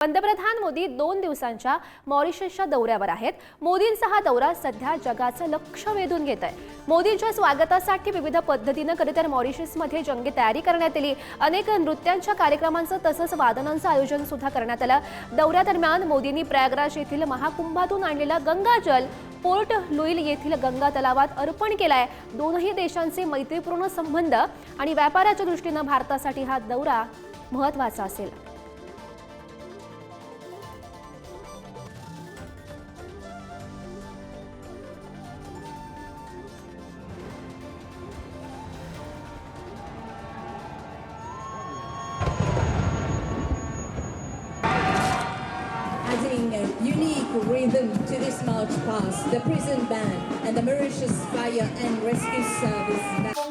पंतप्रधान मोदी 2 दिवसांच्या मॉरिशसच्या दौऱ्यावर आहेत। मोदींचा हा दौरा सध्या जगाचं लक्ष वेधून घेत आहे। मोदींच्या स्वागतासाठी विविध पद्धतीने खरे तर मॉरिशसमध्ये जंगी तयारी करण्यात आली। अनेक नृत्यांच्या कार्यक्रमांचं तसंच वादनांचं आयोजन सुद्धा करण्यात आलं। दौऱ्यादरम्यान मोदींनी प्रयागराज येथील महाकुंभातून आणलेला गंगाजल पोर्ट लुईल येथील गंगा तलावात अर्पण केलाय। दोनही देशांचे मैत्रीपूर्ण संबंध आणि व्यापाराच्या दृष्टीने भारतासाठी हा दौरा महत्त्वाचा असेल। Adding a unique rhythm to this march past, the prison band and the Mauritius Fire and Rescue Service.